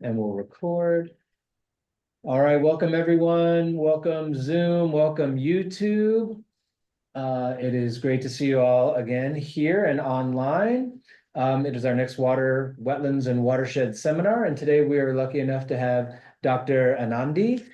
and we'll record. All right, welcome everyone. Welcome Zoom, welcome YouTube. It is great to see you all again here and online. It is our next water, wetlands and watershed seminar. And today we are lucky enough to have Dr. Anandi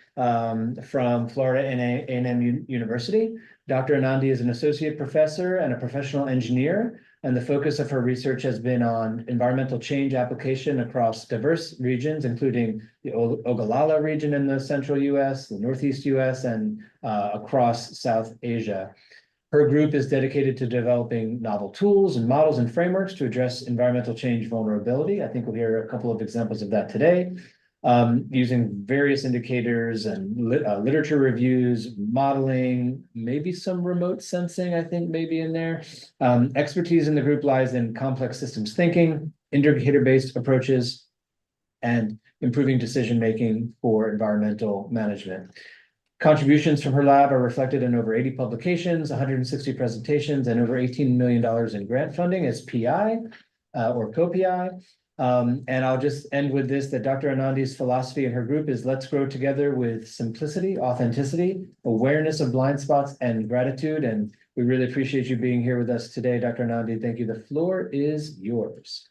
from Florida A&M University. Dr. Anandi is an associate professor and a professional engineer, and the focus of her research has been on environmental change application across diverse regions, including the Ogallala region in the central US, the Northeast US, and across South Asia. Her group is dedicated to developing novel tools and models and frameworks to address environmental change vulnerability. I think we'll hear a couple of examples of that today, using various indicators and literature reviews, modeling, maybe some remote sensing, I think maybe in there. Expertise in the group lies in complex systems thinking, indicator-based approaches, and improving decision-making for environmental management. Contributions from her lab are reflected in over 80 publications, 160 presentations, and over $18 million in grant funding as PI or co-PI. And I'll just end with this, that Dr. Anandi's philosophy in her group is let's grow together with simplicity, authenticity, awareness of blind spots, and gratitude. And we really appreciate you being here with us today, Dr. Anandi. Thank you. The floor is yours.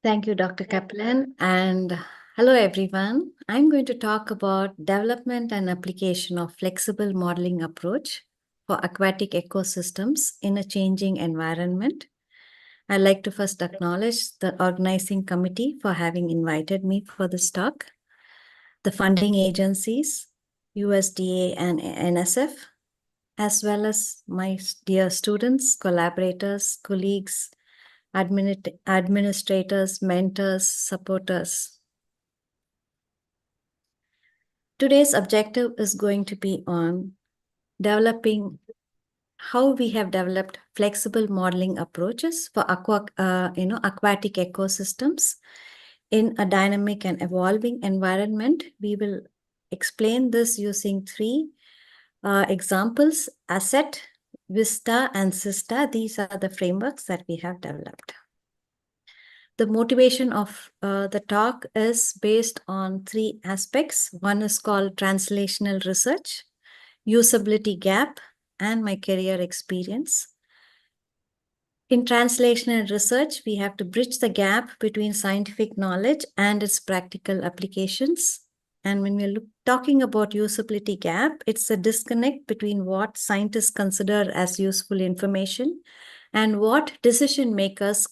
Thank you, Dr. Kaplan, and hello, everyone. I'm going to talk about development and application of flexible modeling approach for aquatic ecosystems in a changing environment. I'd like to first acknowledge the organizing committee for having invited me for this talk, the funding agencies, USDA and NSF, as well as my dear students, collaborators, colleagues, administrators, mentors, supporters. Today's objective is going to be on developing how we have developed flexible modeling approaches for aquatic ecosystems in a dynamic and evolving environment. We will explain this using three examples: ASSET, VISTA, and CISTA. These are the frameworks that we have developed. The motivation of the talk is based on three aspects. One is called translational research, usability gap, and my career experience. In translational research, we have to bridge the gap between scientific knowledge and its practical applications. And when we're talking about usability gap, it's a disconnect between what scientists consider as useful information and what decision makers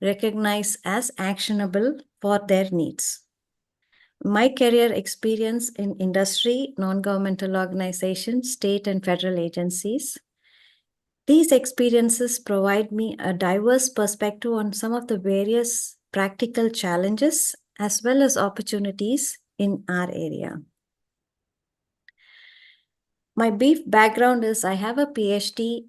recognize as actionable for their needs. My career experience in industry, non-governmental organizations, state and federal agencies. These experiences provide me a diverse perspective on some of the various practical challenges as well as opportunities in our area. My brief background is I have a PhD.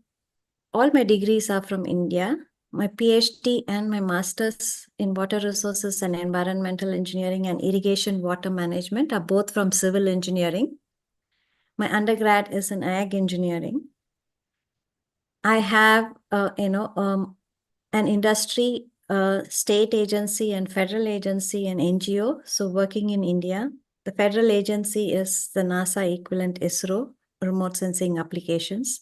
All my degrees are from India. My PhD and my master's in water resources and environmental engineering and irrigation water management are both from civil engineering. My undergrad is in ag engineering. I have, an industry, state agency and federal agency and NGO. So working in India, the federal agency is the NASA equivalent ISRO, remote sensing applications.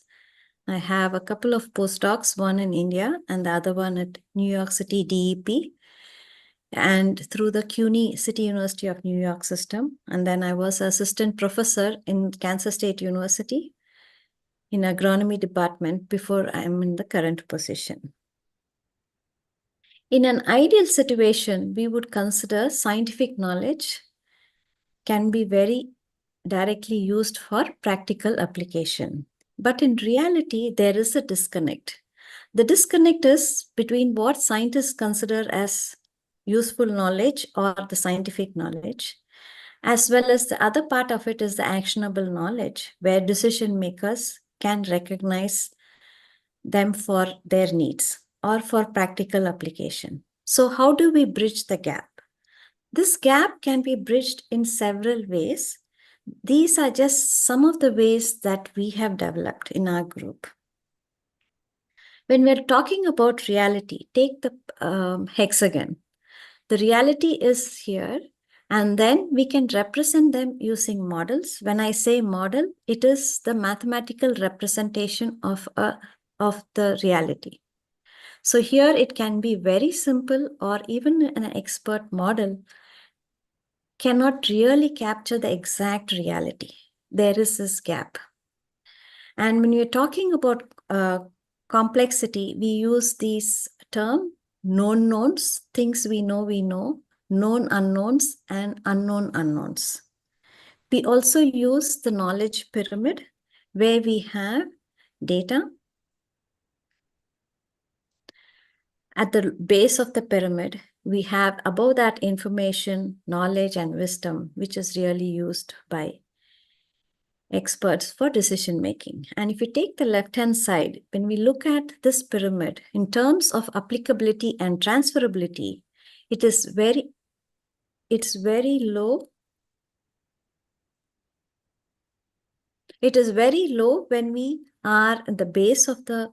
I have a couple of postdocs, one in India and the other one at New York City DEP and through the CUNY City University of New York system. And then I was assistant professor in Kansas State University in agronomy department before I am in the current position. In an ideal situation, we would consider scientific knowledge can be very directly used for practical application. But in reality, there is a disconnect. The disconnect is between what scientists consider as useful knowledge or the scientific knowledge, as well as the other part of it is the actionable knowledge, where decision makers can recognize them for their needs or for practical application. So how do we bridge the gap? This gap can be bridged in several ways. These are just some of the ways that we have developed in our group. When we're talking about reality, take the hexagon. The reality is here, and then we can represent them using models. When I say model, it is the mathematical representation of the reality. So here it can be very simple, or even an expert model cannot really capture the exact reality. There is this gap. And when you're talking about complexity, we use these term known knowns, things we know, known unknowns, and unknown unknowns. We also use the knowledge pyramid, where we have data. At the base of the pyramid, we have above that information, knowledge, and wisdom, which is really used by experts for decision making. And if you take the left-hand side, when we look at this pyramid in terms of applicability and transferability, it's very low. It is very low when we are at the base of the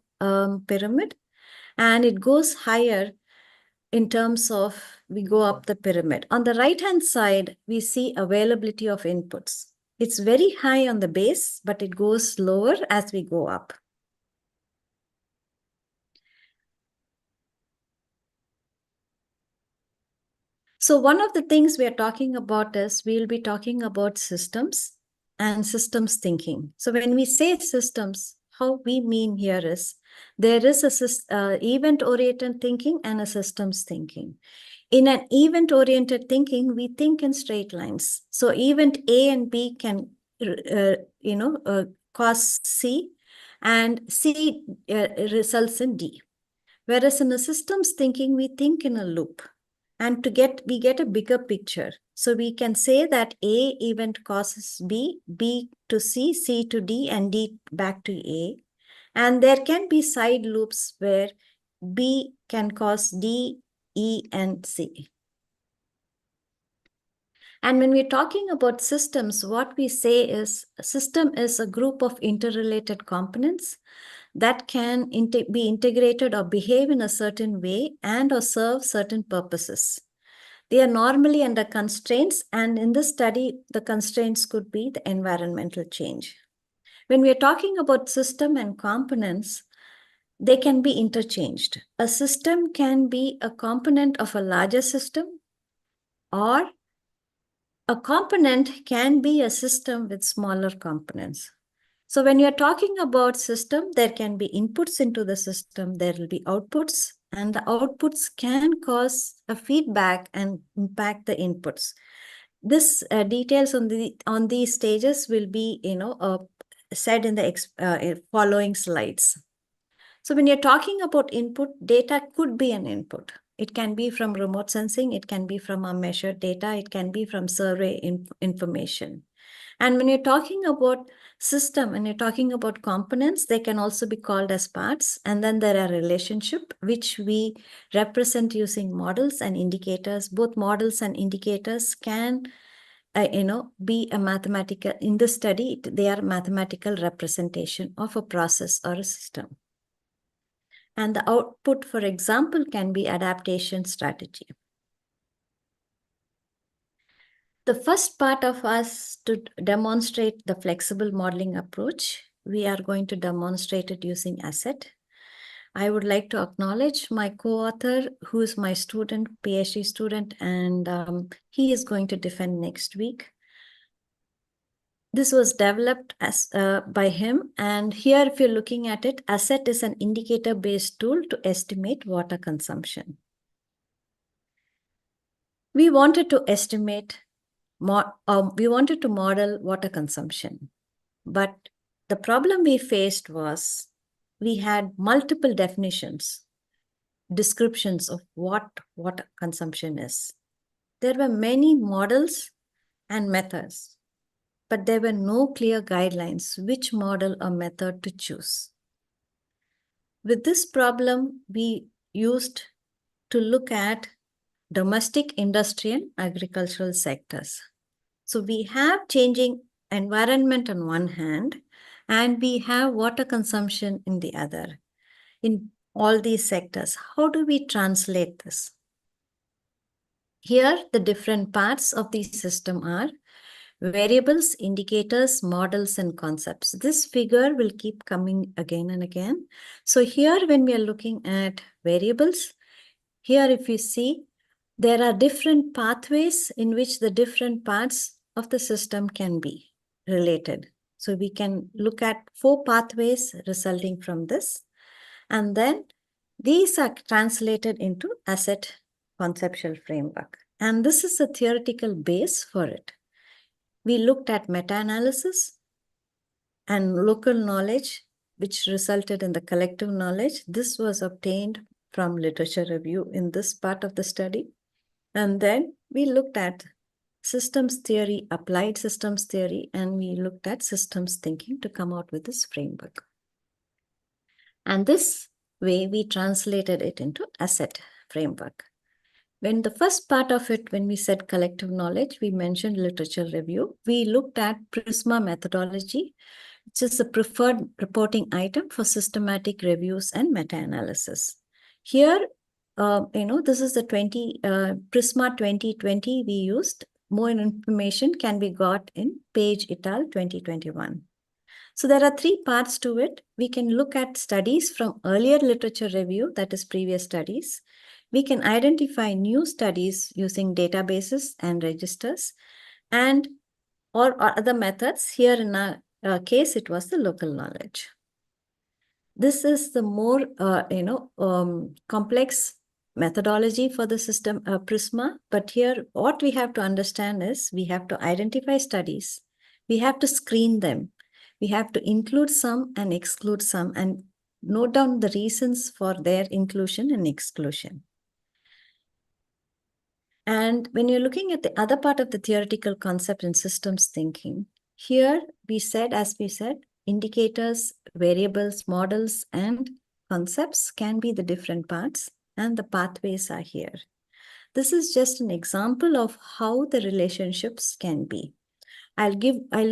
pyramid, and it goes higher in terms of we go up the pyramid. On the right-hand side, we see availability of inputs. It's very high on the base, but it goes lower as we go up. So one of the things we are talking about is we'll be talking about systems and systems thinking. So when we say systems, how we mean here is there is a event-oriented thinking and a systems thinking. In an event-oriented thinking, we think in straight lines. So event A and B can, cause C, and C results in D. Whereas in a systems thinking, we think in a loop, and we get a bigger picture. So we can say that A event causes B, B to C, C to D, and D back to A. And there can be side loops where B can cause D, E, and C. And when we're talking about systems, what we say is a system is a group of interrelated components that can be integrated or behave in a certain way and or serve certain purposes. They are normally under constraints, and in this study, the constraints could be the environmental change. When we are talking about system and components, they can be interchanged. A system can be a component of a larger system, or a component can be a system with smaller components. So when you're talking about system, there can be inputs into the system, there will be outputs, and the outputs can cause a feedback and impact the inputs. This details on these stages will be, said in the following slides. So when you're talking about input, data could be an input. It can be from remote sensing, it can be from our measured data, it can be from survey information. And when you're talking about system and you're talking about components, they can also be called as parts. And then there are relationship, which we represent using models and indicators. Both models and indicators can, be a mathematical, in this study, they are mathematical representation of a process or a system. And the output, for example, can be adaptation strategy. The first part of us to demonstrate the flexible modeling approach, we are going to demonstrate it using asset. I would like to acknowledge my co-author, who is my student, PhD student, and he is going to defend next week. This was developed by him, and here if you're looking at it, asset is an indicator-based tool to estimate water consumption. We wanted to estimate, we wanted to model water consumption, but the problem we faced was we had multiple definitions, descriptions of what water consumption is. There were many models and methods, but there were no clear guidelines which model or method to choose. With this problem, we used to look at domestic, industrial, agricultural sectors. So we have changing environment on one hand, and we have water consumption in the other. In all these sectors, how do we translate this? Here, the different parts of the system are variables, indicators, models, and concepts. This figure will keep coming again and again. So here, when we are looking at variables, here if you see, there are different pathways in which the different parts of the system can be related. So we can look at 4 pathways resulting from this. And then these are translated into asset conceptual framework. And this is a theoretical base for it. We looked at meta-analysis and local knowledge, which resulted in the collective knowledge. This was obtained from literature review in this part of the study. And then we looked at systems theory, applied systems theory, and we looked at systems thinking to come out with this framework. And this way we translated it into asset framework. When the first part of it, when we said collective knowledge, we mentioned literature review. We looked at PRISMA methodology, which is the preferred reporting item for systematic reviews and meta-analysis. Here, this is the PRISMA 2020 we used. More information can be got in Page et al. 2021. So there are 3 parts to it. We can look at studies from earlier literature review, that is previous studies. We can identify new studies using databases and registers and or other methods. Here in our case, it was the local knowledge. This is the more, complex methodology for the system PRISMA. But here, what we have to understand is we have to identify studies. We have to screen them. We have to include some and exclude some and note down the reasons for their inclusion and exclusion. And when you're looking at the other part of the theoretical concept in systems thinking, here as we said, indicators, variables, models, and concepts can be the different parts, and the pathways are here. This is just an example of how the relationships can be. I'll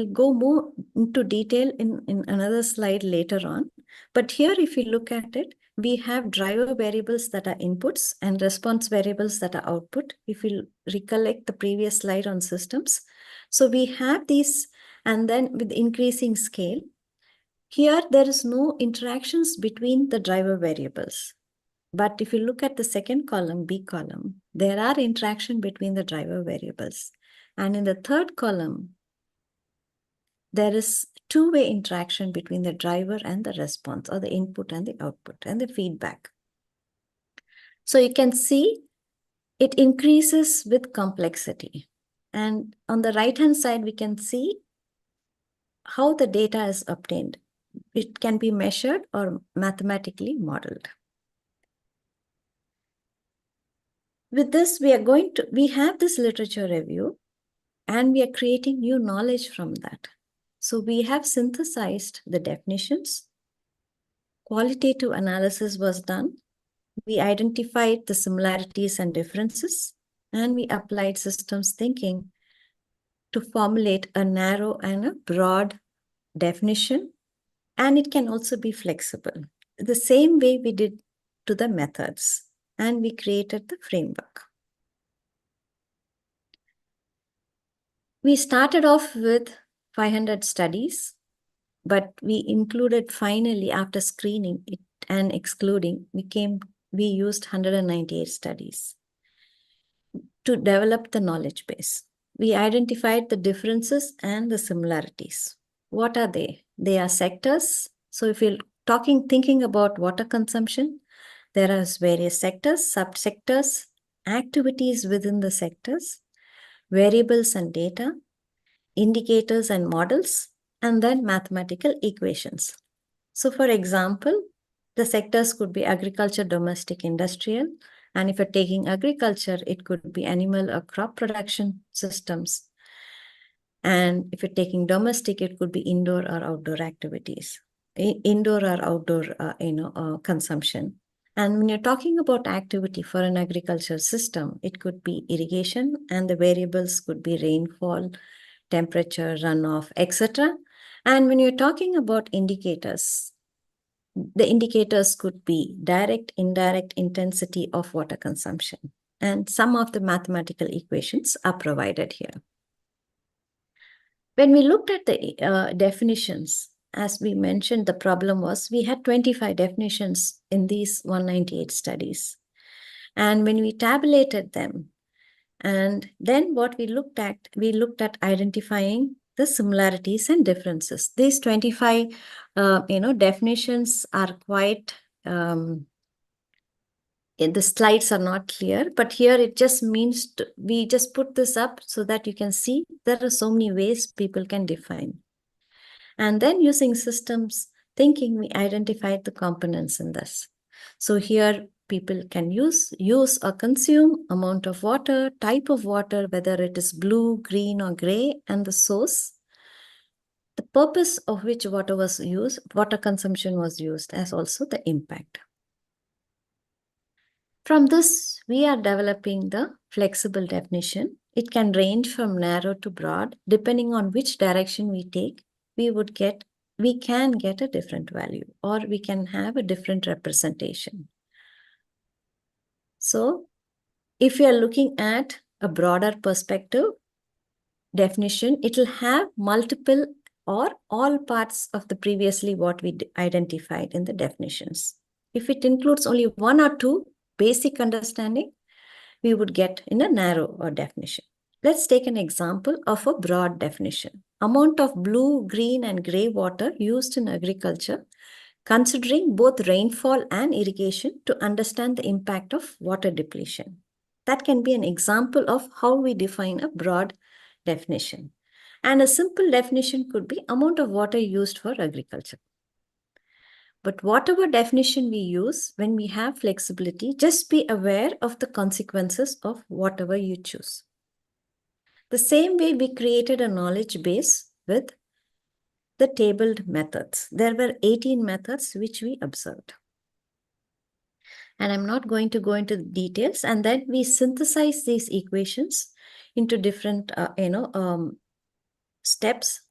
go more into detail in another slide later on. But here, if you look at it, we have driver variables that are inputs and response variables that are output. If you recollect the previous slide on systems. So we have these, and then with increasing scale, here there is no interactions between the driver variables. But if you look at the second column, B column, there are interaction between the driver variables. And in the third column, there is two-way interaction between the driver and the response, or the input and the output and the feedback. So you can see it increases with complexity. And on the right-hand side, we can see how the data is obtained. It can be measured or mathematically modeled. With this, we have this literature review, and we are creating new knowledge from that. So we have synthesized the definitions. Qualitative analysis was done. We identified the similarities and differences, and we applied systems thinking to formulate a narrow and a broad definition, and it can also be flexible. The same way we did to the methods, and we created the framework. We started off with 500 studies, but we included finally, after screening it and excluding, we used 198 studies to develop the knowledge base. We identified the differences and the similarities. What are they? They are sectors. So if you're thinking about water consumption, there are various sectors, subsectors, activities within the sectors, variables and data, indicators and models, and then mathematical equations. So for example, the sectors could be agriculture, domestic, industrial. And if you're taking agriculture, it could be animal or crop production systems. And if you're taking domestic, it could be indoor or outdoor activities, indoor or outdoor consumption. And when you're talking about activity for an agriculture system, it could be irrigation, and the variables could be rainfall, temperature, runoff, etc. And when you're talking about indicators, the indicators could be direct, indirect intensity of water consumption. And some of the mathematical equations are provided here. When we looked at the definitions, as we mentioned, the problem was we had 25 definitions in these 198 studies. And when we tabulated them, and then what we looked at identifying the similarities and differences. These 25, definitions are quite, the slides are not clear, but here it just means we just put this up so that you can see there are so many ways people can define. And then using systems thinking, we identified the components in this. So here people can use or consume, amount of water, type of water, whether it is blue, green, or gray, and the source, the purpose of which water was used, water consumption was used, as also the impact. From this, we are developing the flexible definition. It can range from narrow to broad. Depending on which direction we take, we can get a different value, or we can have a different representation. So if you are looking at a broader perspective definition, it will have multiple or all parts of the previously what we identified in the definitions. If it includes only one or two basic understanding, we would get in a narrow definition. Let's take an example of a broad definition. Amount of blue, green, and gray water used in agriculture, considering both rainfall and irrigation to understand the impact of water depletion. That can be an example of how we define a broad definition. And a simple definition could be amount of water used for agriculture. But whatever definition we use, when we have flexibility, just be aware of the consequences of whatever you choose. The same way we created a knowledge base with the tabled methods. There were 18 methods which we observed. And I'm not going to go into the details. And then we synthesize these equations into different, steps.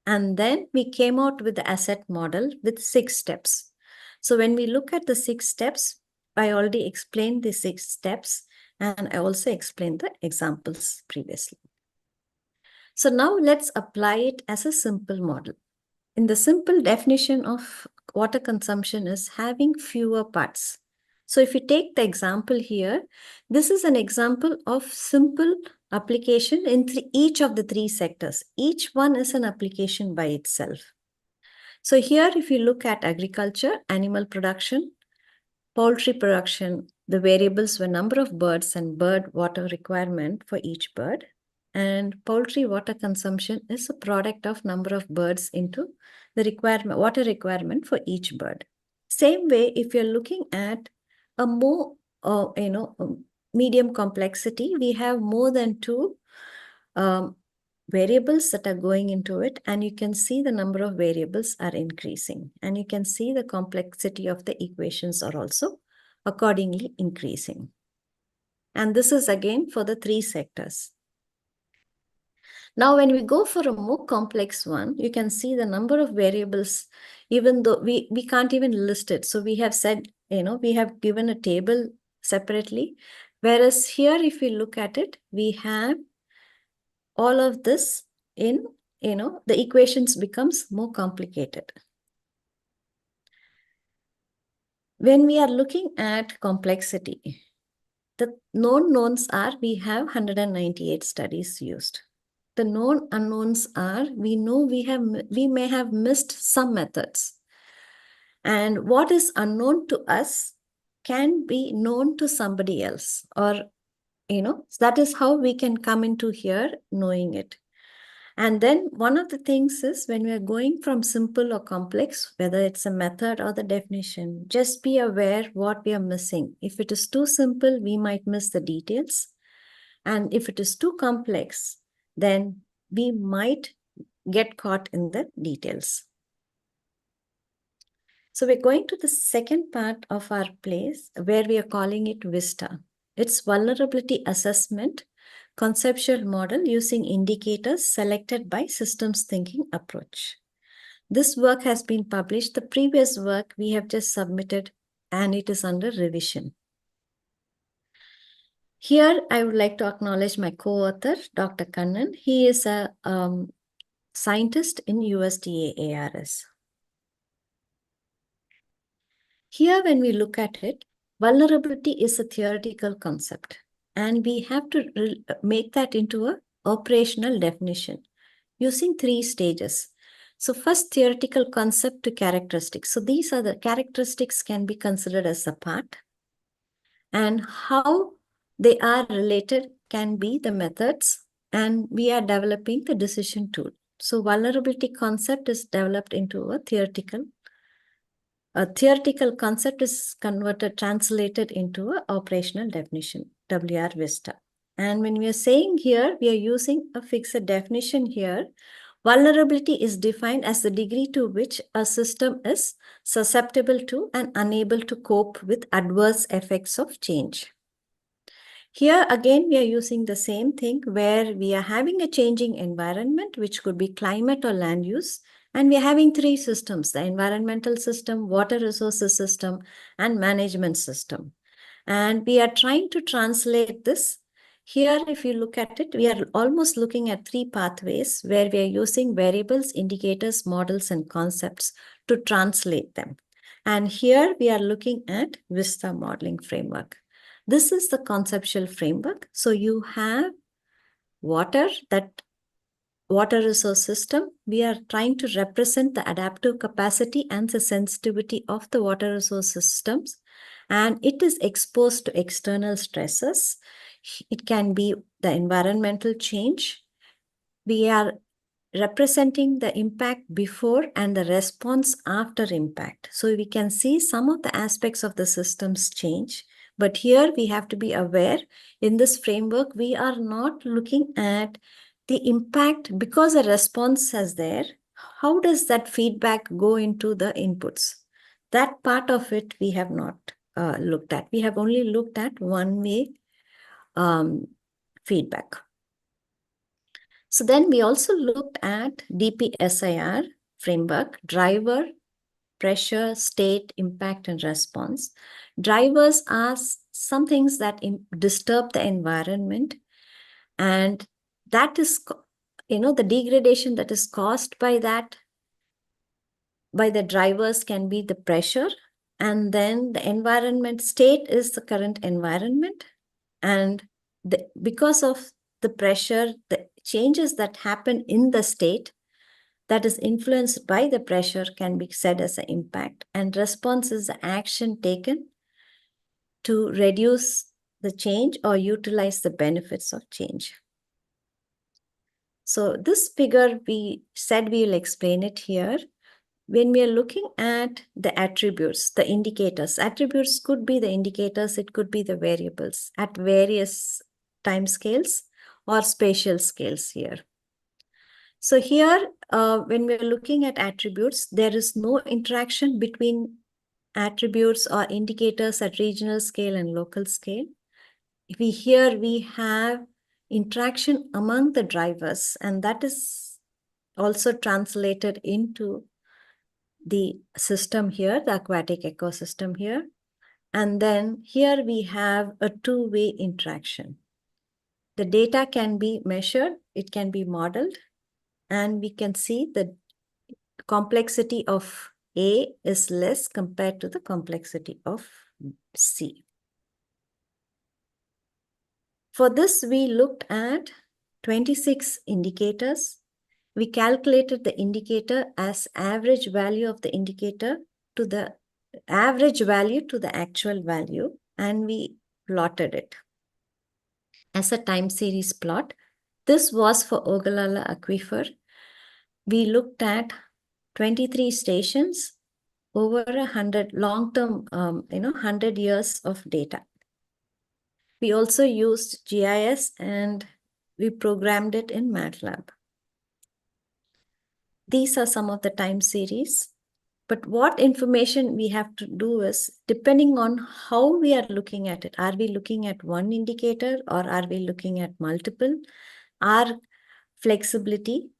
And then we came out with the asset model with 6 steps. So when we look at the 6 steps, I already explained the 6 steps, and I also explained the examples previously. So now let's apply it as a simple model. In the simple definition of water consumption is having fewer parts. So if you take the example here, this is an example of simple application in each of the 3 sectors. Each one is an application by itself. So here, if you look at agriculture, animal production, poultry production, the variables were number of birds and bird water requirement for each bird. And poultry water consumption is a product of number of birds into the water requirement for each bird. Same way, if you're looking at a more, medium complexity, we have more than 2 variables that are going into it, and you can see the number of variables are increasing, and you can see the complexity of the equations are also accordingly increasing. And this is again for the 3 sectors. Now, when we go for a more complex one, you can see the number of variables, even though we can't even list it. So we have said, we have given a table separately. Whereas here, if we look at it, we have all of this in, the equations becomes more complicated. When we are looking at complexity, the known knowns are we have 198 studies used. The known unknowns are we know we may have missed some methods. And what is unknown to us can be known to somebody else, or that is how we can come into here knowing it. And then one of the things is when we are going from simple or complex, whether it's a method or the definition, just be aware what we are missing. If it is too simple, we might miss the details. And if it is too complex, then we might get caught in the details. So we're going to the second part of our place where we are calling it VISTA. It's vulnerability assessment conceptual model using indicators selected by systems thinking approach. This work has been published. The previous work we have just submitted, and it is under revision. Here, I would like to acknowledge my co-author, Dr. Kannan. He is a scientist in USDA ARS. Here, when we look at it, vulnerability is a theoretical concept, and we have to make that into an operational definition using 3 stages. So first, theoretical concept to characteristics. So these are the characteristics can be considered as a part, and how they are related can be the methods, and we are developing the decision tool. So vulnerability concept is developed into a theoretical concept is translated into an operational definition, WR VISTA. And when we are saying here, we are using a fixed definition here. Vulnerability is defined as the degree to which a system is susceptible to and unable to cope with adverse effects of change. Here again, we are using the same thing where we are having a changing environment, which could be climate or land use. And we are having 3 systems, the environmental system, water resources system, and management system. And we are trying to translate this. Here, if you look at it, we are almost looking at 3 pathways where we are using variables, indicators, models, and concepts to translate them. And here we are looking at VISTA modeling framework. This is the conceptual framework. So you have water resource system. We are trying to represent the adaptive capacity and the sensitivity of the water resource systems. And it is exposed to external stresses. It can be the environmental change. We are representing the impact before and the response after impact. So we can see some of the aspects of the systems change. But here we have to be aware in this framework, we are not looking at the impact because a response is there. How does that feedback go into the inputs? That part of it we have not looked at. We have only looked at one-way feedback. So then we also looked at DPSIR framework, driver, pressure, state, impact, and response. Drivers are some things that disturb the environment, and that is, the degradation that is caused by that, by the drivers can be the pressure, and then the environment state is the current environment, and because of the pressure, the changes that happen in the state that is influenced by the pressure can be said as an impact, and response is the action taken to reduce the change or utilize the benefits of change. So this figure, we said we will explain it here. When we are looking at the attributes, the indicators, attributes could be the indicators, it could be the variables at various time scales or spatial scales here. So here, when we're looking at attributes, there is no interaction between attributes or indicators at regional scale and local scale. Here we have interaction among the drivers, and that is also translated into the system here, the aquatic ecosystem here. And then here we have a 2-way interaction. The data can be measured, it can be modeled, and we can see the complexity of A is less compared to the complexity of C. For this, we looked at 26 indicators. We calculated the indicator as average value of the indicator to the average value to the actual value, and we plotted it as a time series plot. This was for Ogallala Aquifer. We looked at 23 stations over 100 long-term, 100 years of data. We also used GIS and we programmed it in MATLAB. These are some of the time series. But what information we have to do is, depending on how we are looking at it, are we looking at one indicator or are we looking at multiple? Our flexibility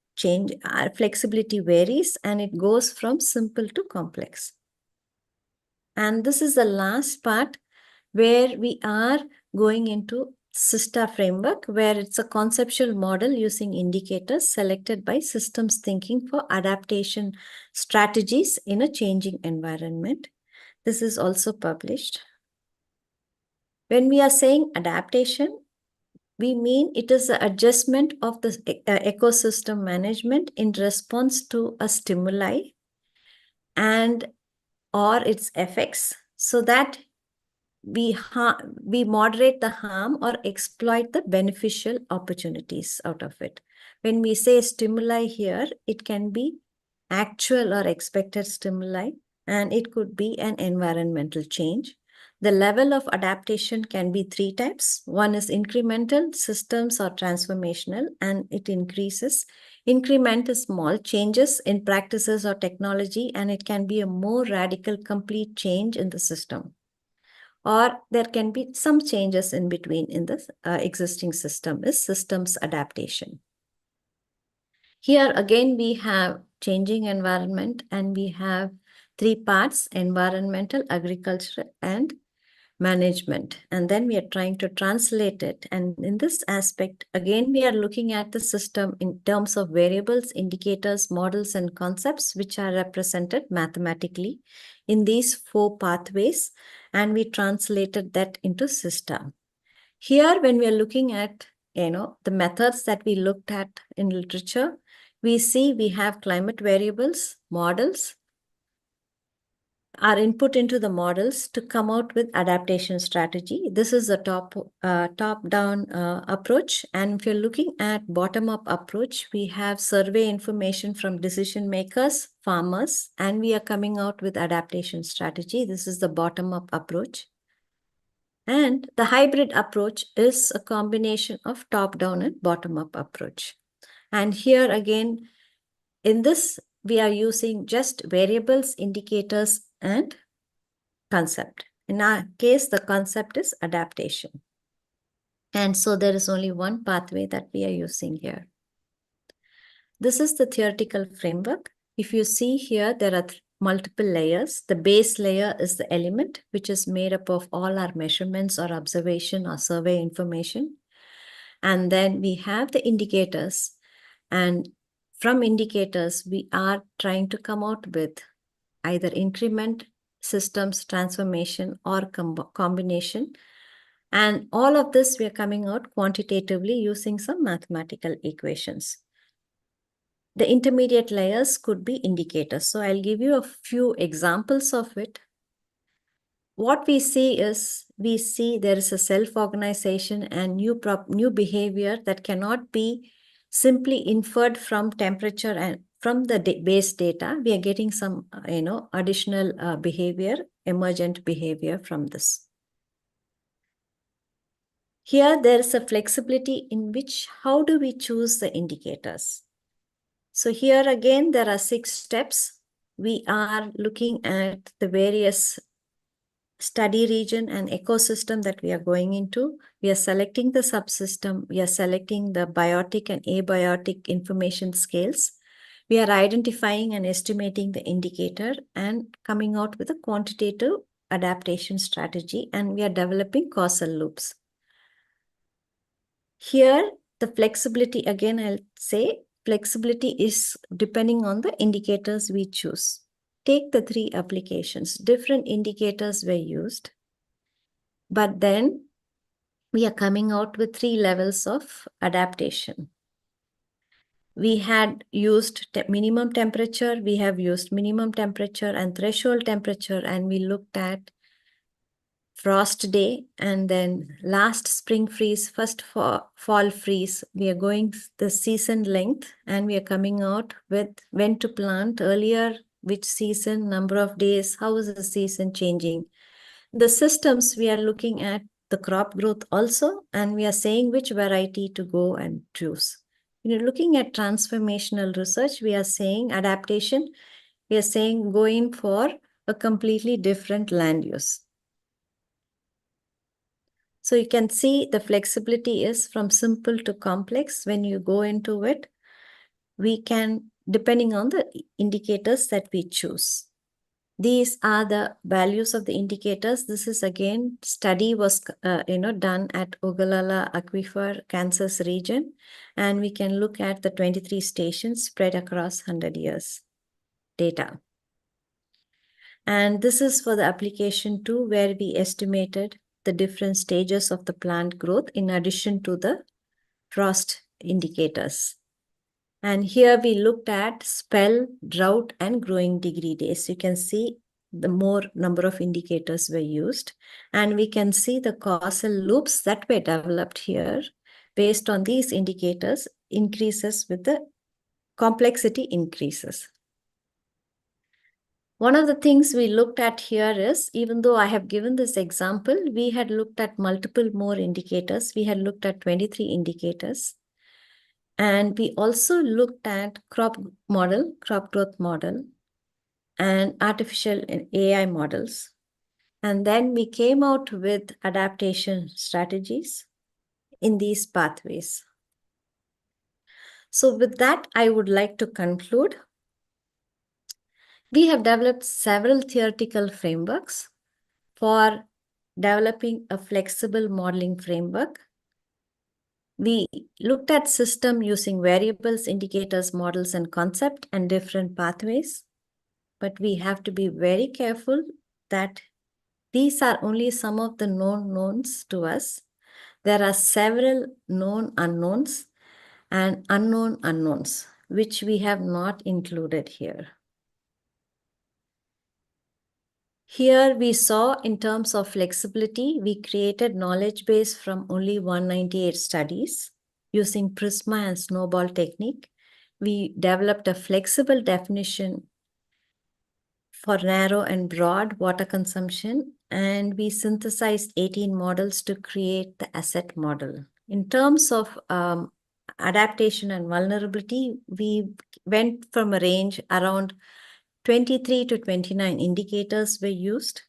varies, and it goes from simple to complex. And this is the last part where we are going into CISTA framework, where it's a conceptual model using indicators selected by systems thinking for adaptation strategies in a changing environment. This is also published. When we are saying adaptation, we mean it is the adjustment of the ecosystem management in response to a stimuli and or its effects, so that we moderate the harm or exploit the beneficial opportunities out of it. When we say stimuli here, it can be actual or expected stimuli, and it could be an environmental change. The level of adaptation can be three types. One is incremental, systems, or transformational, and it increases. Increment is small changes in practices or technology, and it can be a more radical, complete change in the system. Or there can be some changes in between in the existing system, is systems adaptation. Here again, we have changing environment, and we have three parts: environmental, agriculture, and management. And then we are trying to translate it. And in this aspect, again, we are looking at the system in terms of variables, indicators, models, and concepts, which are represented mathematically in these four pathways. And we translated that into system. Here, when we are looking at, the methods that we looked at in literature, we see we have climate variables, models, are input into the models to come out with adaptation strategy. This is a top-down approach. And if you're looking at bottom-up approach, we have survey information from decision makers, farmers, and we are coming out with adaptation strategy. This is the bottom-up approach. And the hybrid approach is a combination of top-down and bottom-up approach. And here again, in this, we are using just variables, indicators, and concept. In our case, the concept is adaptation. And so there is only one pathway that we are using here. This is the theoretical framework. If you see here, there are multiple layers. The base layer is the element, which is made up of all our measurements or observation or survey information. And then we have the indicators. And from indicators, we are trying to come out with either increment, systems, transformation, or combination. And all of this, we are coming out quantitatively using some mathematical equations. The intermediate layers could be indicators. So I'll give you a few examples of it. What we see is, there is a self-organization and new behavior that cannot be simply inferred from temperature and from the base data. We are getting some, additional behavior, emergent behavior from this. Here, there is a flexibility in which, how do we choose the indicators? So here again, there are 6 steps. We are looking at the various study region and ecosystem that we are going into. We are selecting the subsystem. We are selecting the biotic and abiotic information scales. We are identifying and estimating the indicator and coming out with a quantitative adaptation strategy, and we are developing causal loops. Here, the flexibility, again, I'll say flexibility is depending on the indicators we choose. Take the 3 applications. Different indicators were used, but then we are coming out with 3 levels of adaptation. We had used minimum temperature, we have used minimum temperature and threshold temperature, and we looked at frost day, and then last spring freeze, first fall freeze. We are going the season length, and we are coming out with when to plant earlier, which season, number of days, how is the season changing. The systems, we are looking at the crop growth also, and we are saying which variety to go and choose. When you're looking at transformational research, we are saying adaptation, we are saying going for a completely different land use. So you can see the flexibility is from simple to complex. When you go into it, we can, depending on the indicators that we choose. These are the values of the indicators. This is again, study was done at Ogallala Aquifer, Kansas region. And we can look at the 23 stations spread across 100 years data. And this is for the application 2, where we estimated the different stages of the plant growth in addition to the frost indicators. And here we looked at spell, drought, and growing degree days. You can see the more number of indicators were used. And we can see the causal loops that were developed here based on these indicators increases with the complexity increases. One of the things we looked at here is, even though I have given this example, we had looked at multiple more indicators. We had looked at 23 indicators. And we also looked at crop growth model, and artificial and AI models. And then we came out with adaptation strategies in these pathways. So with that, I would like to conclude. We have developed several theoretical frameworks for developing a flexible modeling framework. We looked at system using variables, indicators, models, and concept and different pathways. But we have to be very careful that these are only some of the known knowns to us. There are several known unknowns and unknown unknowns, which we have not included here. Here we saw in terms of flexibility, we created knowledge base from only 198 studies using Prisma and Snowball technique. We developed a flexible definition for narrow and broad water consumption, and we synthesized 18 models to create the asset model. In terms of adaptation and vulnerability, we went from a range around 23 to 29 indicators were used,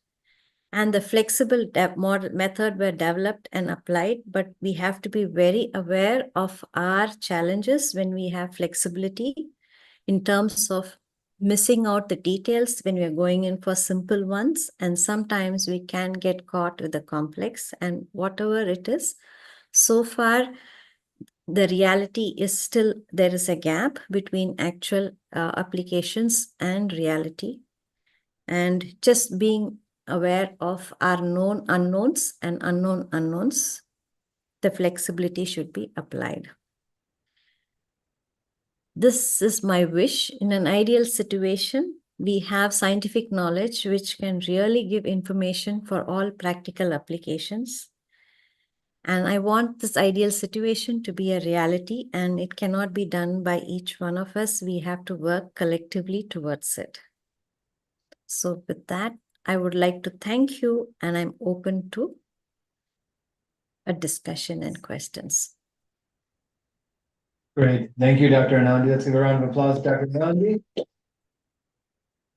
and the flexible model method were developed and applied, but we have to be very aware of our challenges when we have flexibility in terms of missing out the details when we're going in for simple ones, and sometimes we can get caught with the complex, and whatever it is, so far, the reality is still, there is a gap between actual applications and reality. And just being aware of our known unknowns and unknown unknowns, the flexibility should be applied. This is my wish. In an ideal situation, we have scientific knowledge which can really give information for all practical applications. And I want this ideal situation to be a reality, and it cannot be done by each one of us. We have to work collectively towards it. So with that, I would like to thank you, and I'm open to a discussion and questions. Great. Thank you, Dr. Anandi. Let's give a round of applause, Dr. Anandi.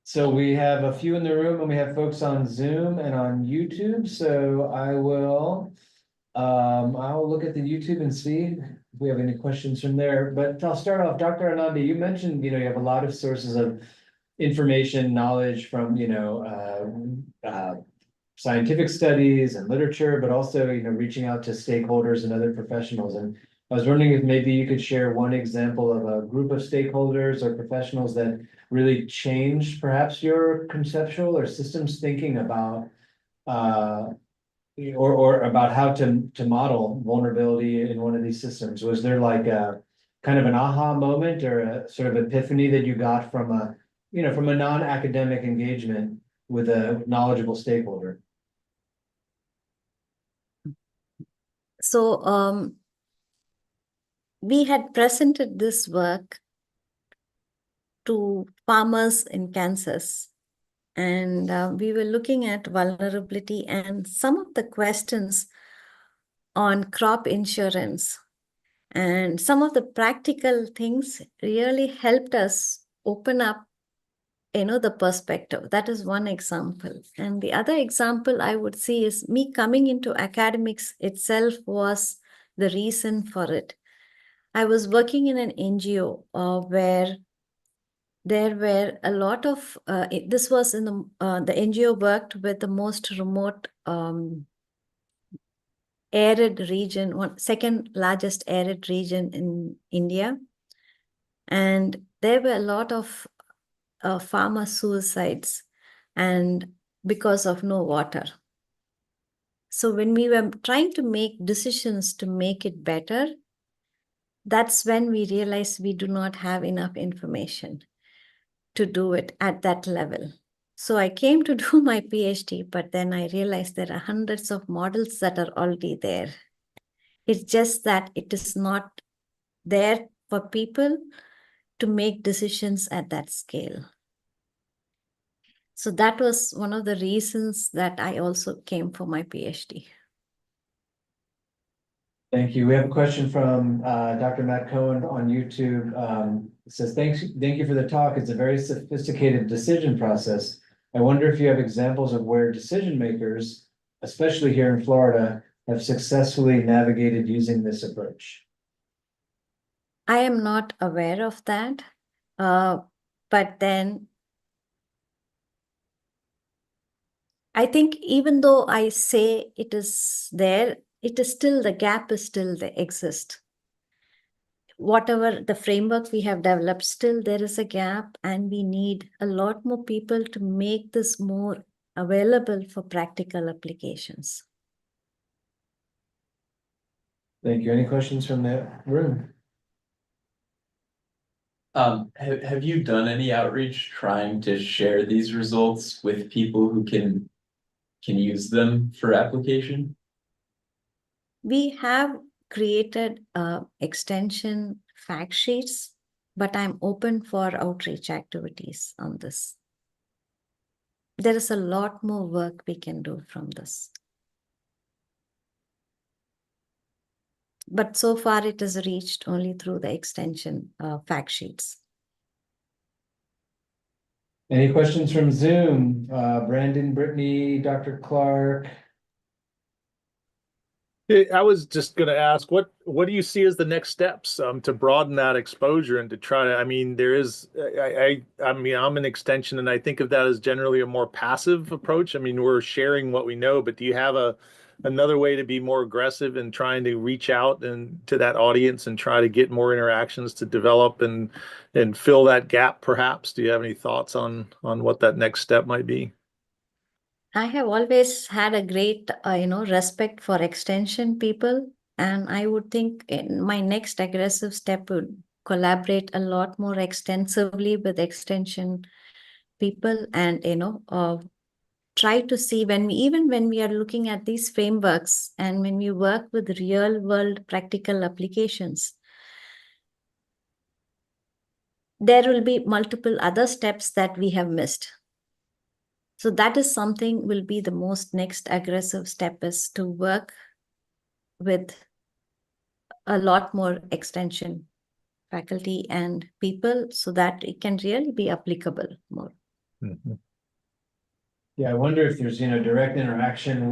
So we have a few in the room and we have folks on Zoom and on YouTube. So I'll look at the YouTube and see if we have any questions from there. But I'll start off, Dr. Anandi, you mentioned, you have a lot of sources of information, knowledge from, scientific studies and literature, but also, reaching out to stakeholders and other professionals. And I was wondering if maybe you could share one example of a group of stakeholders or professionals that really changed perhaps your conceptual or systems thinking about or about how to model vulnerability in one of these systems. Was there like a kind of an aha moment or a sort of epiphany that you got from a non-academic engagement with a knowledgeable stakeholder? So we had presented this work to farmers in Kansas, and we were looking at vulnerability and some of the questions on crop insurance. And some of the practical things really helped us open up, the perspective. That is one example. And the other example I would see is me coming into academics itself was the reason for it. I was working in an NGO where there were a lot of, this was in the NGO worked with the most remote arid region, second largest arid region in India. And there were a lot of farmer suicides and because of no water. So when we were trying to make decisions to make it better, that's when we realized we do not have enough information to do it at that level. So I came to do my PhD, but then I realized there are hundreds of models that are already there. It's just that it is not there for people to make decisions at that scale. So that was one of the reasons that I also came for my PhD. Thank you. We have a question from Dr. Matt Cohen on YouTube. It says, thank you for the talk. It's a very sophisticated decision process. I wonder if you have examples of where decision makers, especially here in Florida, have successfully navigated using this approach. I am not aware of that, but then I think even though I say it is there, it is still, the gap is still there, exist. Whatever the framework we have developed, still there is a gap, and we need a lot more people to make this more available for practical applications. Thank you. Any questions from the room? Have you done any outreach trying to share these results with people who can use them for application? We have created extension fact sheets, but I'm open for outreach activities on this. There is a lot more work we can do from this. But so far it is reached only through the extension fact sheets. Any questions from Zoom? Brandon, Brittany, Dr. Clark? I was just going to ask, what do you see as the next steps to broaden that exposure and to try to, I mean, there is, I mean, I'm an extension and I think of that as generally a more passive approach. I mean, we're sharing what we know, but do you have another way to be more aggressive in trying to reach out and to that audience and try to get more interactions to develop and fill that gap perhaps? Do you have any thoughts on what that next step might be? I have always had a great, respect for extension people. And I would think in my next aggressive step would collaborate a lot more extensively with extension people and, try to see even when we are looking at these frameworks and when we work with real world practical applications, there will be multiple other steps that we have missed. So that is something will be the most next aggressive step, is to work with a lot more extension faculty and people so that it can really be applicable more. Mm-hmm. Yeah, I wonder if there's, direct interaction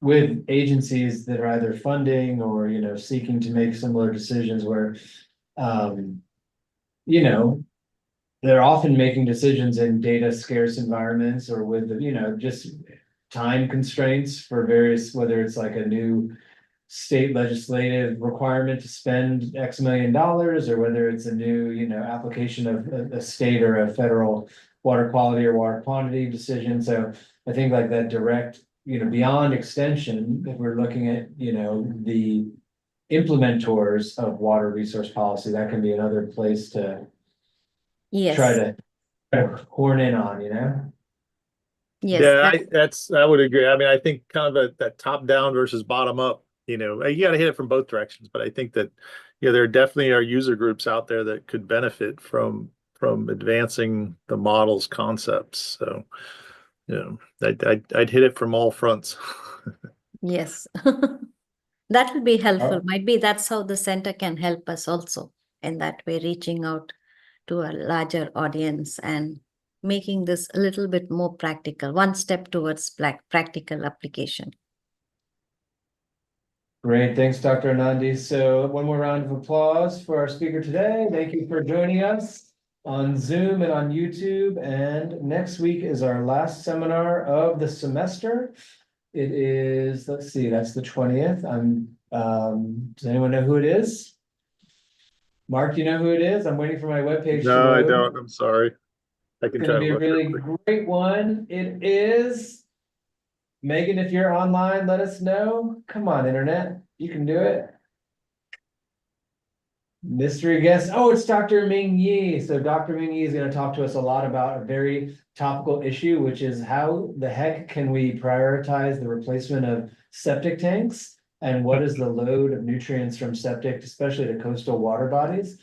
with agencies that are either funding or, seeking to make similar decisions where, they're often making decisions in data scarce environments or with, just time constraints for various, whether it's like a new state legislative requirement to spend X million dollars, or whether it's a new, application of a state or a federal water quality or water quantity decision. So I think like that direct, beyond extension, if we're looking at, the implementors of water resource policy, that can be another place to try to horn in on, Yes. Yeah, I would agree. I mean, I think kind of that top down versus bottom up, you got to hit it from both directions. But I think that, there definitely are user groups out there that could benefit from advancing the model's concepts. So, I'd hit it from all fronts. Yes. That will be helpful. Might be that's how the center can help us also in that way, reaching out to a larger audience and making this a little bit more practical, one step towards practical application. Great, thanks, Dr. Anandi. So one more round of applause for our speaker today. Thank you for joining us on Zoom and on YouTube. And next week is our last seminar of the semester. It is, let's see, that's the 20th. Does anyone know who it is? Mark, do you know who it is? I'm waiting for my webpage to No, I load. don't. I'm sorry. I can It's try gonna to be a look. really great one. It is. Megan, if you're online, let us know. Come on, internet, you can do it. Mystery guest. Oh, it's Dr. Ming Yi. So Dr. Ming Yi is going to talk to us a lot about a very topical issue, which is how the heck can we prioritize the replacement of septic tanks? And what is the load of nutrients from septic, especially to coastal water bodies?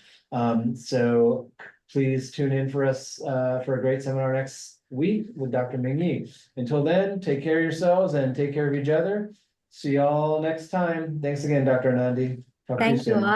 So please tune in for us for a great seminar next week with Dr. Ming Yi. Until then, take care of yourselves and take care of each other. See y'all next time. Thanks again, Dr. Anandi. Talk to you Thank you soon. all.